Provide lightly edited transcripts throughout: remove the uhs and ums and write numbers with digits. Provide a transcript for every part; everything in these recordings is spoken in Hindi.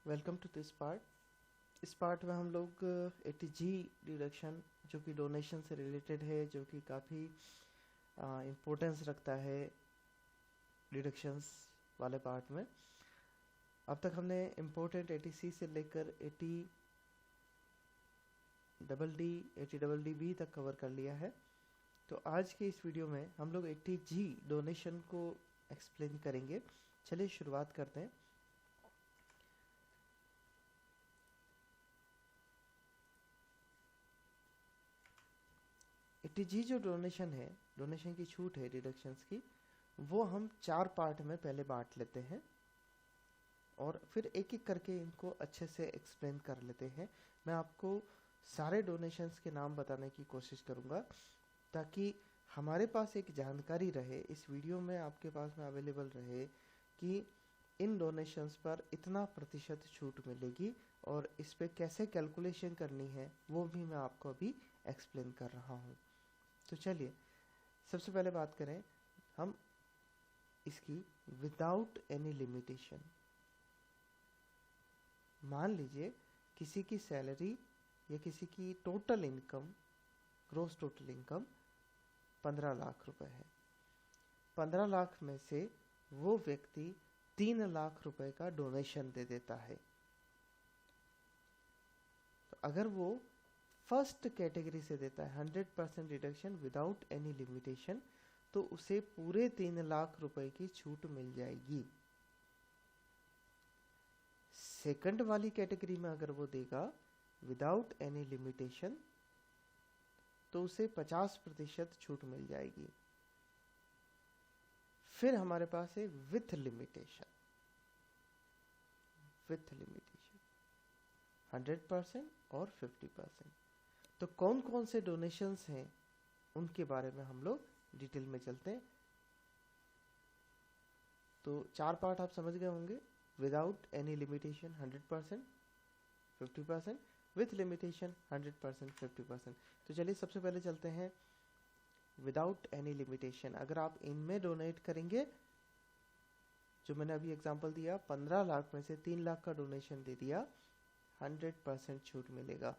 Welcome to this part. इस पार्ट में हम लोग 80G डिडक्शन जो कि डोनेशन से रिलेटेड है, जो कि काफ़ी इम्पोर्टेंस रखता है डिडक्शंस वाले पार्ट में। अब तक हमने इम्पोर्टेंट 80C से लेकर 80DD तक कवर कर लिया है। तो आज के इस वीडियो में हम लोग 80G डोनेशन को एक्सप्लेन करेंगे। चलिए शुरुआत करते हैं। एटीजी जो डोनेशन है, डोनेशन की छूट है डिडक्शंस की, वो हम 4 पार्ट में पहले बांट लेते हैं और फिर एक एक करके इनको अच्छे से एक्सप्लेन कर लेते हैं। मैं आपको सारे डोनेशंस के नाम बताने की कोशिश करूंगा ताकि हमारे पास एक जानकारी रहे, इस वीडियो में आपके पास में अवेलेबल रहे कि इन डोनेशंस पर इतना प्रतिशत छूट मिलेगी और इस पे कैसे कैलकुलेशन करनी है वो भी मैं आपको अभी एक्सप्लेन कर रहा हूँ। तो चलिए सबसे पहले बात करें हम इसकी विदाउट एनी लिमिटेशन। मान लीजिए किसी की सैलरी या किसी की total income, gross total income 15 lakh रुपए है। 15 लाख में से वो व्यक्ति 3 लाख रुपए का डोनेशन दे देता है। तो अगर वो फर्स्ट कैटेगरी से देता है 100% रिडक्शन विदाउट एनी लिमिटेशन, तो उसे पूरे 3 लाख रुपए की छूट मिल जाएगी। सेकंड वाली कैटेगरी में अगर वो देगा विदाउट एनी लिमिटेशन तो उसे 50% छूट मिल जाएगी। फिर हमारे पास है विथ लिमिटेशन। विथ लिमिटेशन 100% और 50%। तो कौन कौन से डोनेशंस हैं उनके बारे में हम लोग डिटेल में चलते हैं। तो 4 पार्ट आप समझ गए होंगे। Without any limitation 100%, 50%, with limitation 100%, 50%। तो चलिए सबसे पहले चलते हैं विदाउट एनी लिमिटेशन। अगर आप इनमें डोनेट करेंगे, जो मैंने अभी एग्जांपल दिया, 15 लाख में से 3 लाख का डोनेशन दे दिया, 100% छूट मिलेगा।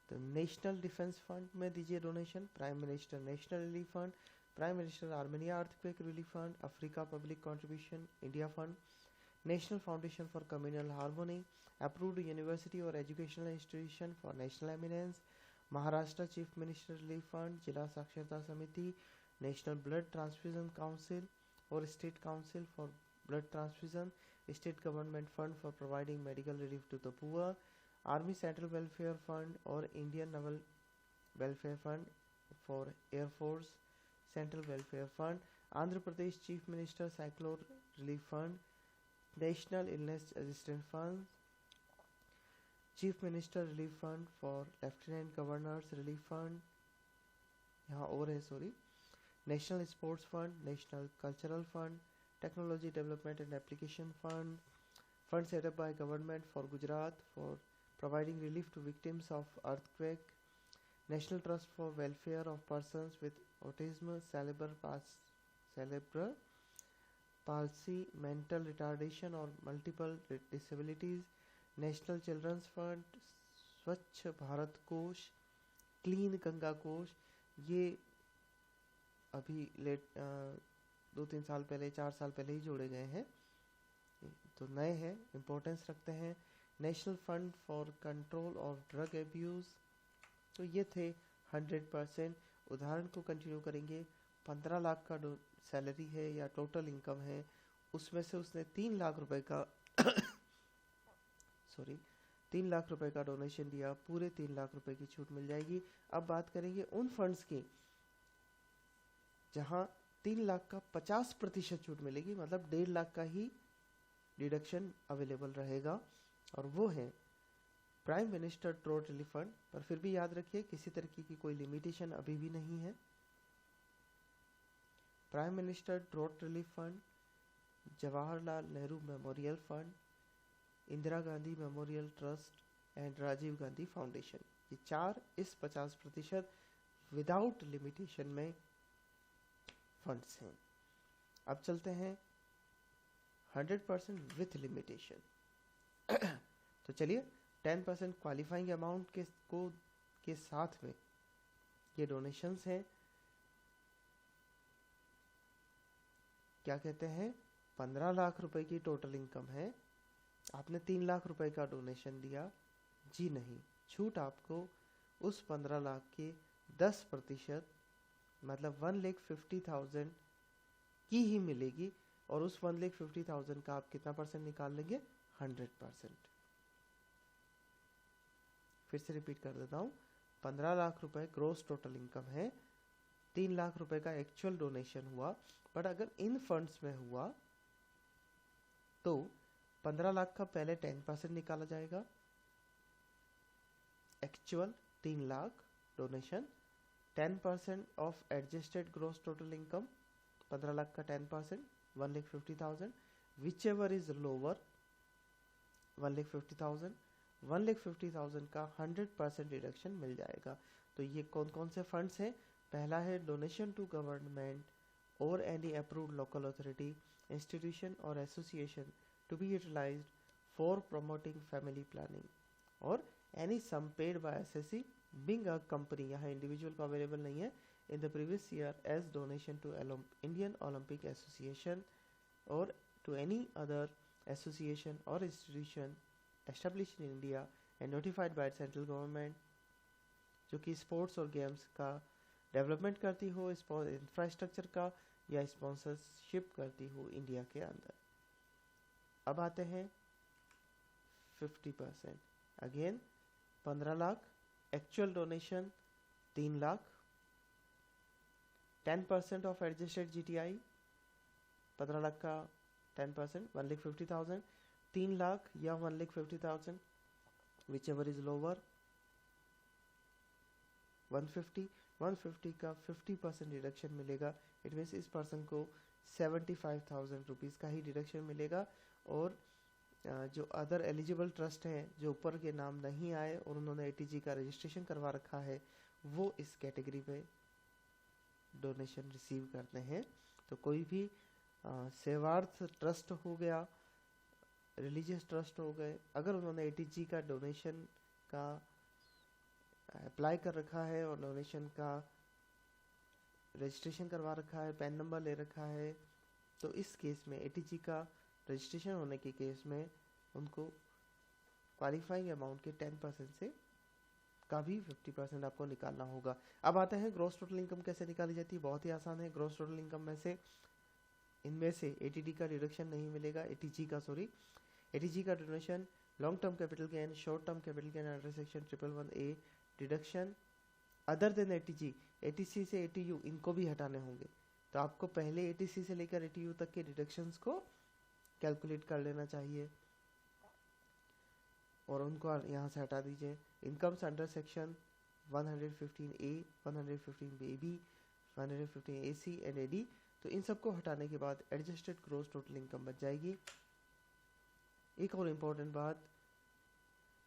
तो नेशनल डिफेंस फंड में दीजिए donation, prime minister national relief fund, prime minister Armenia earthquake relief fund, Africa public contribution India fund, national foundation for communal harmony, approved university और educational institution for national eminence, Maharashtra chief minister relief fund, जिला साक्षरता समिति, नेशनल ब्लड ट्रांसफ्यूजन काउंसिल और state council for blood transfusion, state government fund for providing medical relief to the poor, army central welfare fund और Indian naval welfare fund for air force central welfare fund, Andhra Pradesh chief minister cyclone relief fund, national illness assistant fund, chief minister relief fund for lieutenant governors relief fund, यहाँ और है sorry, national sports fund, national cultural fund, technology development and application fund, fund set up by government for Gujarat for providing relief to victims of earthquake, National Trust for Welfare of Persons with Autism, cerebral palsy, mental retardation or multiple disabilities, National Children's Fund, स्वच्छ भारत कोष, क्लीन गंगा कोष। ये अभी लेट 2-3 साल पहले, 4 साल पहले ही जोड़े गए हैं, तो नए हैं, इम्पोर्टेंस रखते हैं। National fund for control of drug abuse. तो ये थे 100%। उदाहरण को कंटिन्यू करेंगे। 15 लाख का सैलरी है या टोटल इनकम है, उसमें से उसने 3 लाख रुपए का 3 लाख रुपए का डोनेशन दिया, पूरे 3 लाख रुपए की छूट मिल जाएगी। अब बात करेंगे उन फंड्स की जहां 3 लाख का 50% छूट मिलेगी, मतलब 1.5 लाख का ही डिडक्शन अवेलेबल रहेगा, और वो है prime minister drought relief fund. पर फिर भी याद रखिए किसी तरीके की कोई लिमिटेशन अभी भी नहीं है। Prime minister drought relief fund, Jawaharlal Nehru memorial fund, Indira Gandhi memorial trust and Rajiv Gandhi foundation, ये 4 इस 50% विदाउट लिमिटेशन में फंड्स हैं। अब चलते हैं 100% विथ लिमिटेशन। तो चलिए 10% क्वालिफाइंग अमाउंट के साथ में ये डोनेशंस हैं, क्या कहते हैं, 15 लाख रुपए की टोटल इनकम है, आपने 3 लाख रुपए का डोनेशन दिया, जी नहीं, छूट आपको उस 15 लाख के 10% मतलब 1,50,000 की ही मिलेगी, और उस 1,50,000 का आप कितना परसेंट निकाल लेंगे, 100%। फिर से रिपीट कर देता हूँ, 15 लाख रुपए ग्रोस टोटल इनकम है, 3 लाख रुपए का एक्चुअल डोनेशन हुआ, बट अगर इन फंड्स में हुआ तो 15 लाख का पहले 10% निकाला जाएगा, actual 3 lakh donation, 10% of adjusted gross total income, 15 lakh का 10%, 1,50,000, विच एवर इज लोअर 1,50,000, 1,50,000 का 100% डिडक्शन मिल जाएगा। तो ये कौन कौन से फंड्स हैं, पहला है डोनेशन टू गवर्नमेंट और any approved local authority, institution और association to be utilised for promoting family planning, और any sum paid by assessee being a company, यहाँ इंडिविजुअल को अवेलेबल नहीं है, in the previous year as donation to Indian Olympic association और टू एनी अदर एसोसिएशन और institution established in India and notified by central government, जो कि स्पोर्ट्स और गेम्स का डेवलपमेंट करती हो, इंफ्रास्ट्रक्चर का या स्पॉन्सरशिप करती हो इंडिया के अंदर। अब आते हैं 50%, again 15 lakh, actual donation 3 lakh, 10% of adjusted GTI, 15 lakh का 10%, 1,50,000, 3 लाख या 1,50,000, विच एवर इज लोअर, 150 का 50% डिडक्शन मिलेगा, इट मीन्स इस पर्सन को 75,000 रुपीज़ का ही डिडक्शन मिलेगा, और जो अदर एलिजिबल ट्रस्ट हैं जो ऊपर के नाम नहीं आए और उन्होंने एटीजी का रजिस्ट्रेशन करवा रखा है, वो इस कैटेगरी पे डोनेशन रिसीव करते हैं। तो कोई भी सेवार्थ ट्रस्ट हो गया, रिलीजियस ट्रस्ट हो गए, अगर उन्होंने एटीजी का डोनेशन का अप्लाई कर रखा है और डोनेशन का रजिस्ट्रेशन करवा रखा है, पैन नंबर ले रखा है, तो इस केस में एटीजी का रजिस्ट्रेशन होने के केस में उनको क्वालिफाइंग अमाउंट के 10% से का भी 50% आपको निकालना होगा। अब आते हैं ग्रॉस टोटल इनकम कैसे निकाली जाती है, बहुत ही आसान है। ग्रॉस टोटल इनकम में से इनमें से एटीडी का डिडक्शन नहीं मिलेगा, एटीजी का donation, long term capital gain, short term capital gain under section 111A deduction other than eighty G, eighty C से एटीयू इनको भी हटाने होंगे, तो आपको पहले एटीसी से लेकर एटीयू तक के डिडक्शंस को कैलकुलेट कर लेना चाहिए और उनको यहाँ से हटा दीजिए। Incomes under section 115A, 115B, 115AC and AD, तो इन सबको हटाने के बाद एडजस्टेड ग्रॉस टोटल इनकम बच जाएगी। एक और इम्पोर्टेंट बात,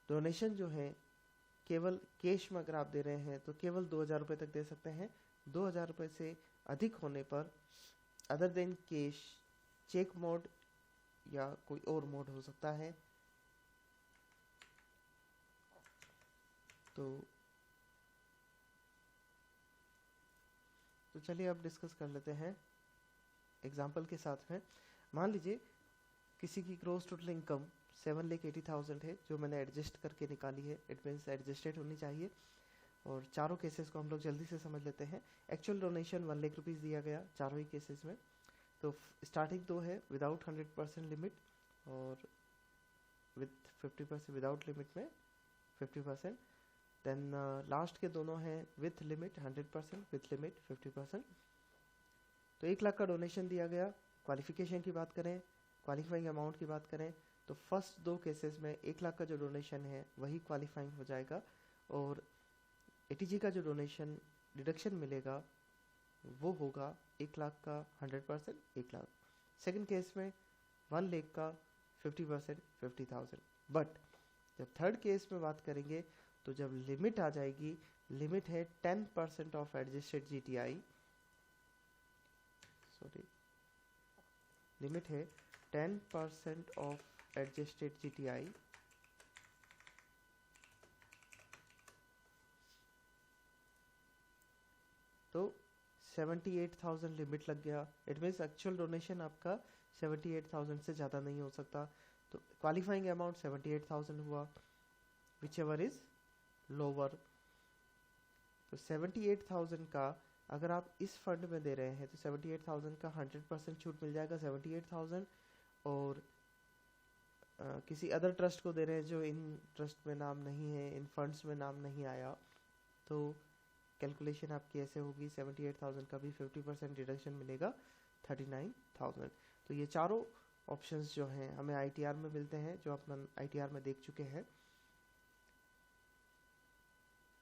डोनेशन जो है केवल कैश में अगर आप दे रहे हैं तो केवल 2,000 रुपये तक दे सकते हैं, 2,000 रुपये से अधिक होने पर other than cash, cheque mode या कोई और मोड हो सकता है। तो चलिए अब डिस्कस कर लेते हैं एग्जाम्पल के साथ में। मान लीजिए किसी की ग्रॉस टोटल इनकम 7,80,000 है, जो मैंने एडजस्ट करके निकाली है, इट मीन्स एडजस्टेड होनी चाहिए। और चारों केसेस को हम लोग जल्दी से समझ लेते हैं। एक्चुअल डोनेशन 1 लाख रुपीज़ दिया गया चारों ही केसेस में। तो स्टार्टिंग 2 है विदाउट 100% लिमिट और विथ 50% विदाउट लिमिट में 50%। देन लास्ट के दोनों हैं विथ लिमिट 100%, विथ लिमिट 50%। तो 1 लाख का डोनेशन दिया गया। क्वालिफिकेशन की बात करें, क्वालिफाइंग अमाउंट की बात करें, तो फर्स्ट 2 केसेस में 1 लाख का जो डोनेशन है वही क्वालिफाइंग हो जाएगा और एटीजी का जो डोनेशन डिडक्शन मिलेगा वो होगा 1 लाख का 100%, 1 लाख। सेकंड केस में 1 लाख का 50%, 50,000। बट जब थर्ड केस में बात करेंगे तो जब लिमिट आ जाएगी, लिमिट है 10% of adjusted GTI, sorry limit है 10% ऑफ एडजस्टेड जीटीआई तो 78,000 लिमिट लग गया। इट मीन्स एक्चुअल डोनेशन आपका 78,000 से ज़्यादा नहीं हो सकता। तो क्वालिफाइंग अमाउंट 78,000 हुआ, विच एवर इज लोअर। तो 78,000 का अगर आप इस फंड में दे रहे हैं तो 78,000 का 100% छूट मिल जाएगा 78,000, और किसी अदर ट्रस्ट को दे रहे हैं जो इन ट्रस्ट में नाम नहीं है, इन फंड्स में नाम नहीं आया, तो कैलकुलेशन आपकी ऐसे होगी 78,000 का भी 50% डिडक्शन मिलेगा 39,000। तो ये चारों ऑप्शंस जो हैं हमें ITR में मिलते हैं, जो अपन ITR में देख चुके हैं।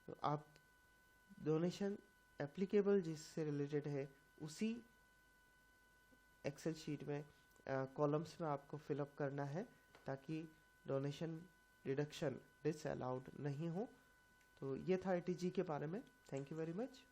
तो आप डोनेशन एप्लीकेबल जिससे रिलेटेड है उसी एक्सेल शीट में कॉलम्स में आपको फिलअप करना है, ताकि डोनेशन डिडक्शन डिसअलाउड नहीं हो। तो ये था ATG के बारे में। Thank you very much.